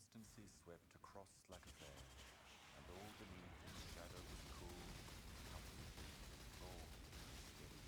constancy swept across like a fair, and all beneath its shadow was cool, comfortable, broad, steady.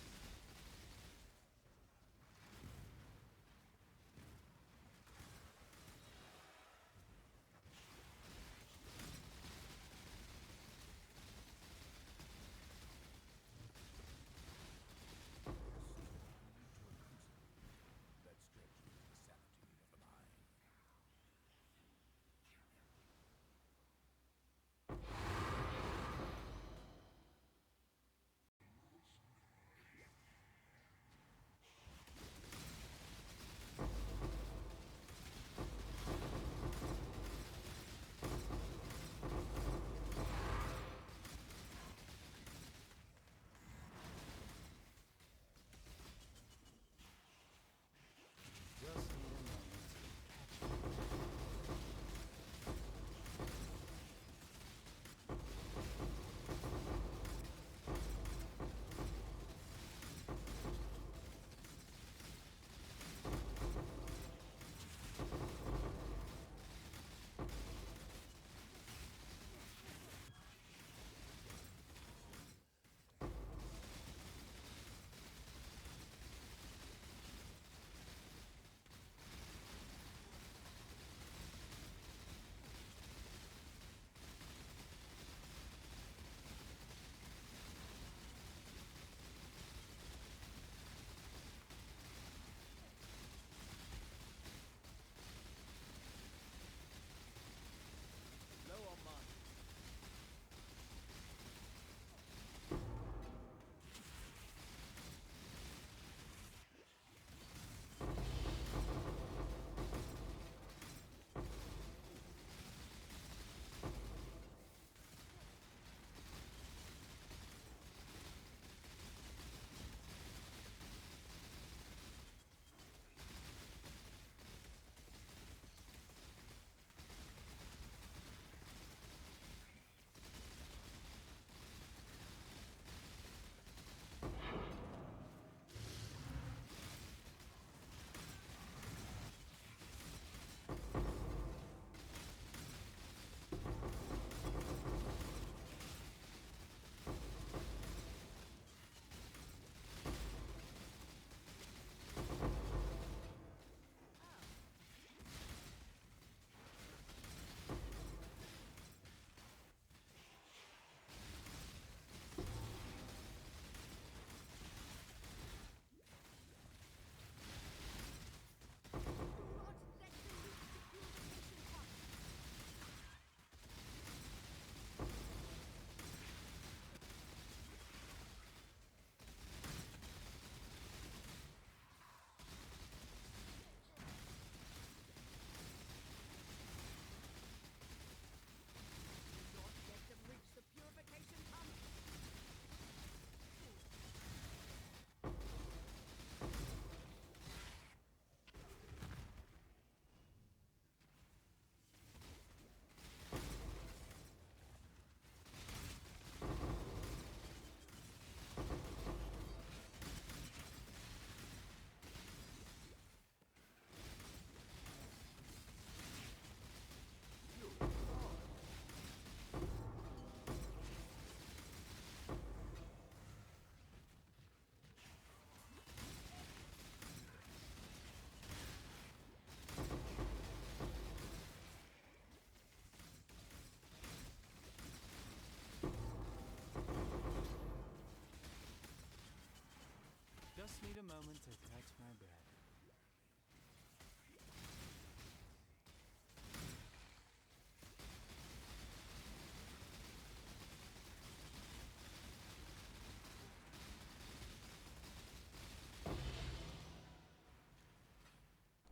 Just need a moment to catch my breath.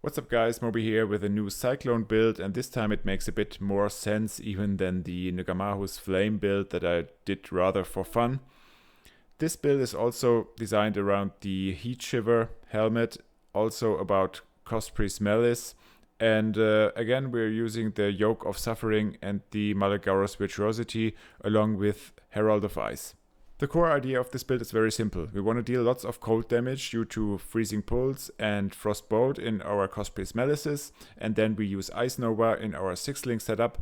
What's up guys, Moby here with a new Cyclone build, and this time it makes a bit more sense even than the Nugamahu's Flame build that I did rather for fun. This build is also designed around the Heat Shiver helmet, also about Cospri's Malice, and again we're using the Yoke of Suffering and the Malagaro's Virtuosity along with Herald of Ice. The core idea of this build is very simple. We want to deal lots of cold damage due to freezing pulse and frostbolt in our Cospri's Malices, and then we use Ice Nova in our 6-link setup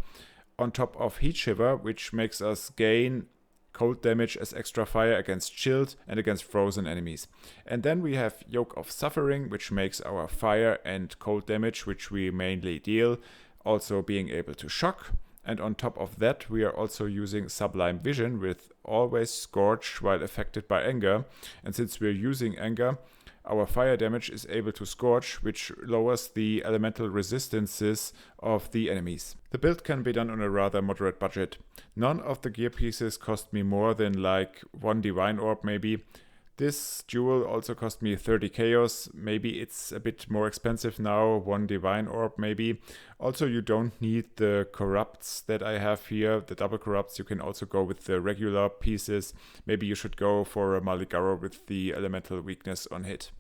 on top of Heat Shiver, which makes us gain cold damage as extra fire against chilled and against frozen enemies. And then we have Yoke of Suffering, which makes our fire and cold damage, which we mainly deal, also being able to shock. And on top of that, we are also using Sublime Vision with always Scorch while affected by anger. And since we're using anger, our fire damage is able to Scorch, which lowers the elemental resistances of the enemies. The build can be done on a rather moderate budget. None of the gear pieces cost me more than like 1 Divine Orb maybe. This jewel also cost me 30 Chaos. Maybe it's a bit more expensive now, 1 Divine Orb maybe. Also, you don't need the Corrupts that I have here, the double Corrupts. You can also go with the regular pieces. Maybe you should go for a Maligaro with the elemental weakness on hit.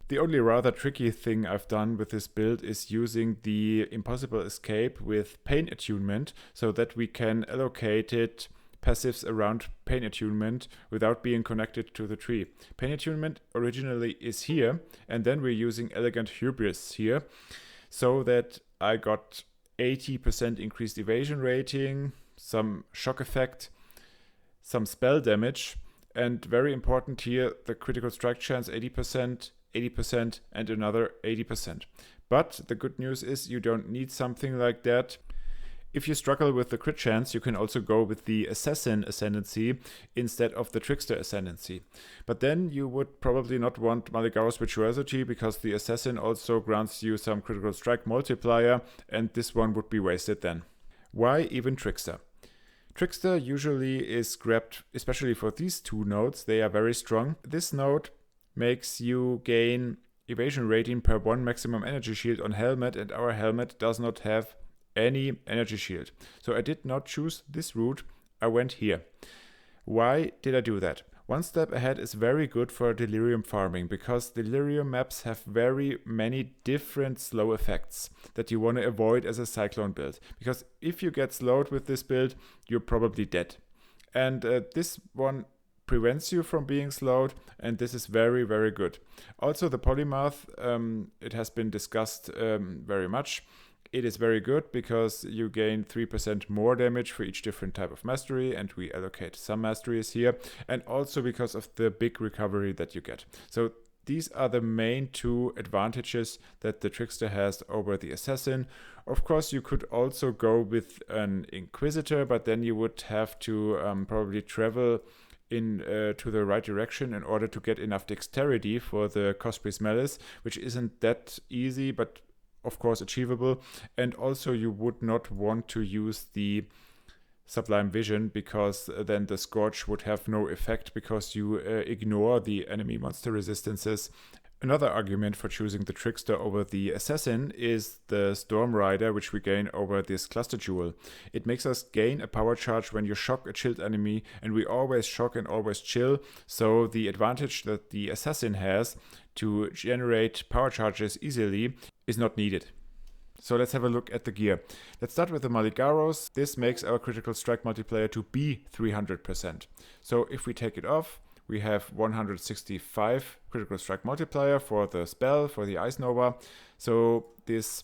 The only rather tricky thing I've done with this build is using the Impossible Escape with Pain Attunement so that we can allocate it passives around Pain Attunement without being connected to the tree. Pain Attunement originally is here, and then we're using Elegant Hubris here, so that I got 80% increased evasion rating, some shock effect, some spell damage, and very important here, the critical strike chance 80%, 80%, and another 80%. But the good news is you don't need something like that. If you struggle with the crit chance, you can also go with the Assassin Ascendancy instead of the Trickster Ascendancy. But then you would probably not want Maligaro's Virtuosity because the Assassin also grants you some critical strike multiplier, and this one would be wasted then. Why even Trickster? Trickster usually is grabbed, especially for these two nodes, they are very strong. This node makes you gain evasion rating per 1 maximum energy shield on helmet, and our helmet does not have any energy shield. So I did not choose this route, I went here. Why did I do that? One step ahead is very good for delirium farming because delirium maps have very many different slow effects that you want to avoid as a cyclone build. Because if you get slowed with this build, you're probably dead. And this one prevents you from being slowed, and this is very, very good. Also the polymath, it has been discussed very much. It is very good because you gain 3% more damage for each different type of mastery, and we allocate some masteries here, and also because of the big recovery that you get. So these are the main two advantages that the Trickster has over the Assassin. Of course, you could also go with an Inquisitor, but then you would have to probably travel in to the right direction in order to get enough dexterity for the Cospri's Malice, which isn't that easy, but of course achievable. And also you would not want to use the Sublime Vision because then the Scorch would have no effect because you ignore the enemy monster resistances. Another argument for choosing the Trickster over the Assassin is the Storm Rider, which we gain over this Cluster Jewel. It makes us gain a power charge when you shock a chilled enemy, and we always shock and always chill, so the advantage that the Assassin has to generate power charges easily is not needed. So let's have a look at the gear. Let's start with the Maligaros. This makes our critical strike multiplier to be 300%. So if we take it off, we have 165 critical strike multiplier for the spell, for the Ice Nova. So these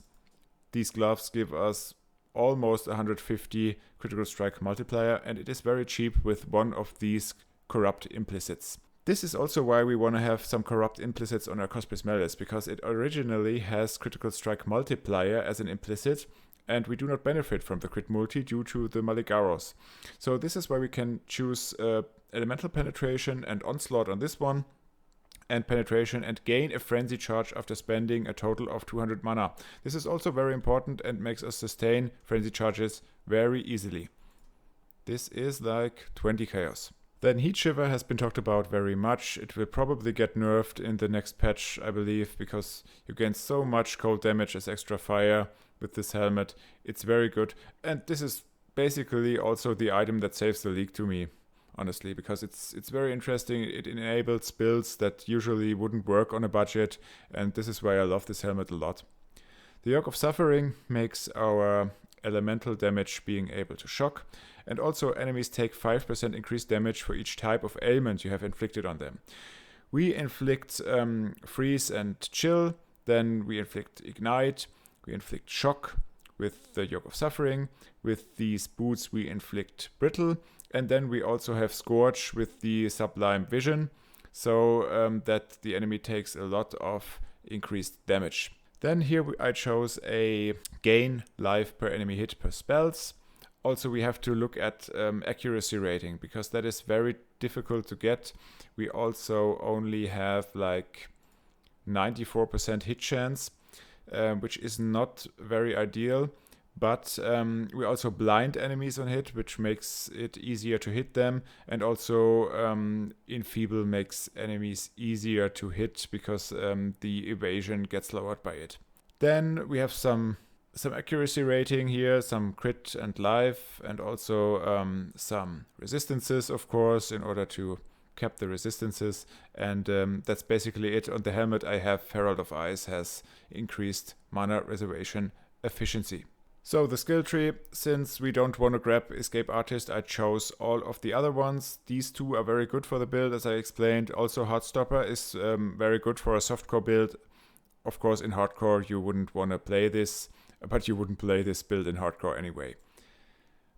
gloves give us almost 150 critical strike multiplier, and it is very cheap with one of these corrupt implicits. This is also why we want to have some corrupt implicits on our Cospri's Malice, because it originally has critical strike multiplier as an implicit, and we do not benefit from the crit multi due to the Maligaros. So this is why we can choose elemental penetration and onslaught on this one, and penetration, and gain a frenzy charge after spending a total of 200 mana. This is also very important and makes us sustain frenzy charges very easily. This is like 20 chaos. Then Heat Shiver has been talked about very much. It will probably get nerfed in the next patch, I believe, because you gain so much cold damage as extra fire with this helmet. It's very good. And this is basically also the item that saves the league to me, honestly, because it's very interesting. It enables builds that usually wouldn't work on a budget, and this is why I love this helmet a lot. The Yoke of Suffering makes our elemental damage being able to shock, And also enemies take 5% increased damage for each type of ailment you have inflicted on them. We inflict freeze and chill, then we inflict ignite, we inflict shock with the Yoke of Suffering. With these boots we inflict brittle, and then we also have Scorch with the Sublime Vision, so that the enemy takes a lot of increased damage. Then here I chose a gain life per enemy hit per spells. Also we have to look at accuracy rating, because that is very difficult to get. We also only have like 94% hit chance, which is not very ideal. But we also blind enemies on hit, which makes it easier to hit them. And also Enfeeble makes enemies easier to hit, because the evasion gets lowered by it. Then we have some accuracy rating here, some crit and life, and also some resistances, of course, in order to cap the resistances. And that's basically it. On the helmet I have Herald of Ice has increased mana reservation efficiency. So the skill tree, since we don't want to grab Escape Artist, I chose all of the other ones. These two are very good for the build, as I explained. Also Heartstopper is very good for a softcore build. Of course in hardcore you wouldn't want to play this, but you wouldn't play this build in hardcore anyway.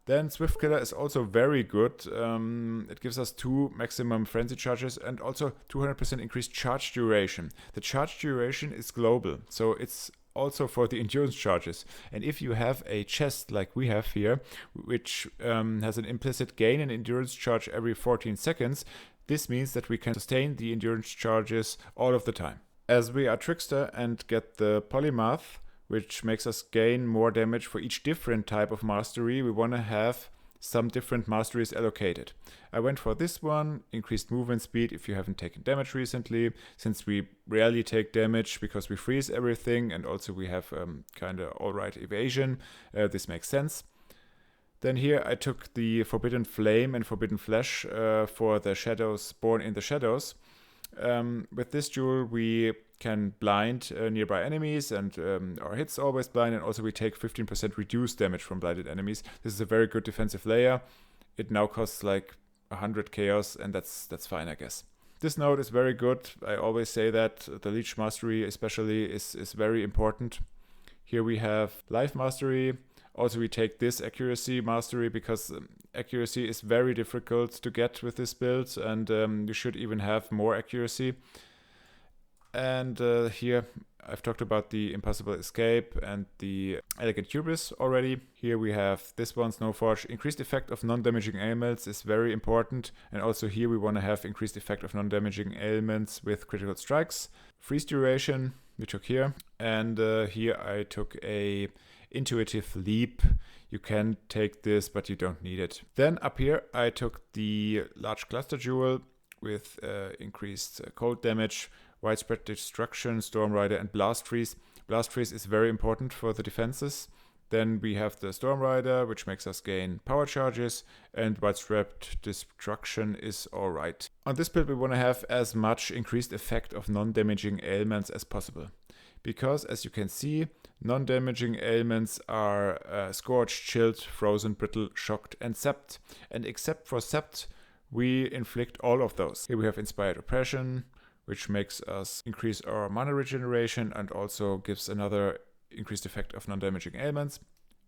Then Swift Killer is also very good. It gives us 2 maximum frenzy charges and also 200% increased charge duration. The charge duration is global, so it's also for the endurance charges. And if you have a chest like we have here, which has an implicit gain in endurance charge every 14 seconds, this means that we can sustain the endurance charges all of the time. As we are Trickster and get the Polymath, which makes us gain more damage for each different type of mastery, we want to have some different masteries allocated. I went for this one, increased movement speed if you haven't taken damage recently, since we rarely take damage because we freeze everything, and also we have kind of alright evasion. This makes sense. Then here I took the Forbidden Flame and Forbidden Flesh for the shadows, Born in the Shadows. With this jewel we can blind nearby enemies, and our hits always blind, and also we take 15% reduced damage from blinded enemies. This is a very good defensive layer. It now costs like 100 chaos, and that's fine, I guess. This node is very good. I always say that the Leech Mastery especially is very important. Here we have Life Mastery. Also we take this Accuracy Mastery, because accuracy is very difficult to get with this build, and you should even have more accuracy. And here I've talked about the Impossible Escape and the Elegant Hubris already. Here we have this one, Snowforge. Increased effect of non-damaging ailments is very important. And also here we want to have increased effect of non-damaging ailments with critical strikes. Freeze duration we took here. And here I took a Intuitive Leap. You can take this, but you don't need it. Then up here I took the Large Cluster Jewel with increased cold damage, Widespread Destruction, Storm Rider, and Blast Freeze. Blast Freeze is very important for the defenses. Then we have the Storm Rider, which makes us gain power charges, and Widespread Destruction is alright. On this build we want to have as much increased effect of non-damaging ailments as possible. Because as you can see, non-damaging ailments are Scorched, Chilled, Frozen, Brittle, Shocked, and Sept. And except for Sept, we inflict all of those. Here we have Inspired Oppression, which makes us increase our mana regeneration and also gives another increased effect of non-damaging ailments.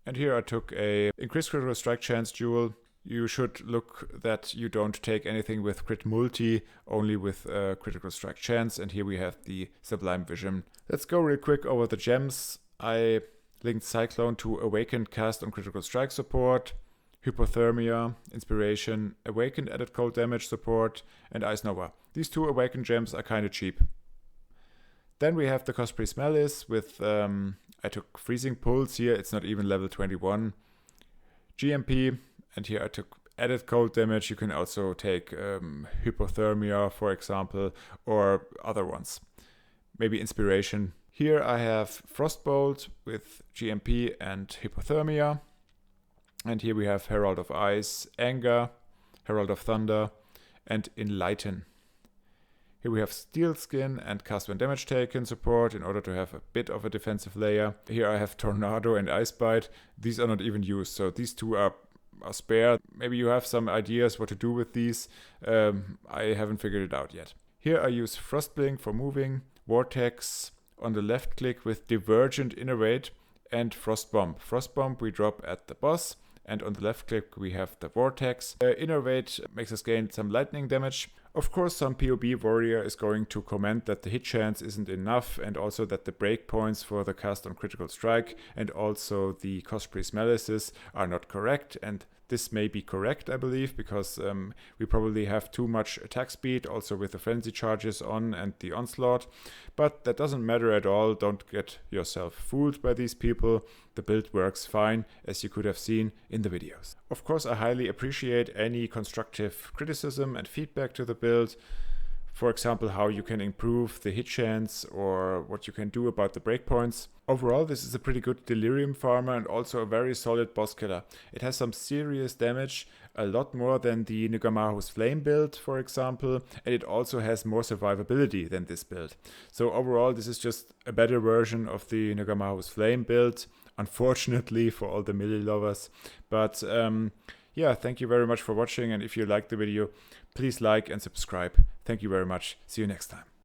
And here I took a increased critical strike chance jewel. You should look that you don't take anything with crit multi, only with critical strike chance. And here we have the Sublime Vision. Let's go real quick over the gems. I linked Cyclone to Awakened cast on critical strike support, Hypothermia, Inspiration, Awakened added cold damage support, and Ice Nova. These 2 Awakened gems are kind of cheap. Then we have the Cospri Malice with, I took Freezing Pulse here, it's not even level 21. GMP, and here I took added cold damage. You can also take Hypothermia, for example, or other ones. Maybe Inspiration. Here I have Frostbolt with GMP and Hypothermia. And here we have Herald of Ice, Anger, Herald of Thunder, and Enlighten. Here we have Steel Skin and Cast When Damage Taken support in order to have a bit of a defensive layer. Here I have Tornado and Ice Bite. These are not even used, so these 2 are are spare. Maybe you have some ideas what to do with these. I haven't figured it out yet. Here I use Frostblink for moving, Vortex on the left click with Divergent Innervate, and Frostbomb. Frostbomb we drop at the boss, and on the left click we have the Vortex. Innervate makes us gain some lightning damage. Of course, some POB warrior is going to comment that the hit chance isn't enough, and also that the breakpoints for the cast on critical strike and also the Cospri's Malices are not correct, and this may be correct, I believe, because we probably have too much attack speed, also with the frenzy charges on and the onslaught. But that doesn't matter at all. Don't get yourself fooled by these people. The build works fine, as you could have seen in the videos. Of course, I highly appreciate any constructive criticism and feedback to the build. For example, how you can improve the hit chance or what you can do about the breakpoints. Overall, this is a pretty good Delirium farmer and also a very solid boss killer. It has some serious damage, a lot more than the Nugamahu's Flame build, for example, and it also has more survivability than this build. So overall, this is just a better version of the Nugamahu's Flame build, unfortunately for all the melee lovers. But yeah, thank you very much for watching, and if you liked the video, please like and subscribe. Thank you very much. See you next time.